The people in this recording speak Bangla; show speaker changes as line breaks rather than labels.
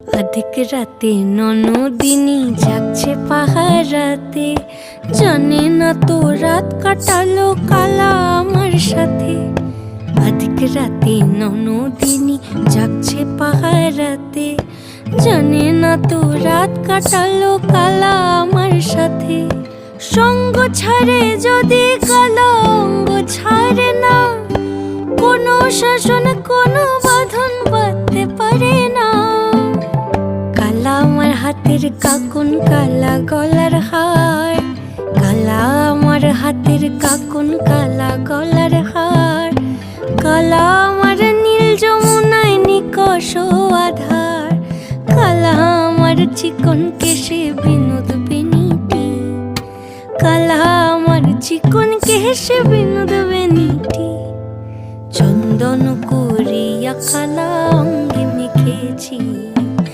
অধিক রাতে ননদিনী জাগছে পাহারাতে, জানে না তো রাত কাটালো কালা আমার সাথে। অধিক রাতে ননদিনী জাগছে পাহারাতে, জানে না তো রাত কাটালো কালা আমার সাথে। সঙ্গ ছাড়ে যদি কালা অঙ্গ ছাড়ে না, কোনো শাসন কোনো বাঁধন বাঁধতে পারে না। কালা আমার হাতের কাকুন কালা গলার হার, কালা আমার হাতের কাকুন কালা গলার হার। কালা আমার নীল যমুনায় নিকষ আধার, কালা আমার চিকন কেশে বিনোদ বেনিটি, কালা আমার চিকন কেশে বিনোদ বেনিটি। চন্দন করিয়া কালা অঙ্গে মেখেছি।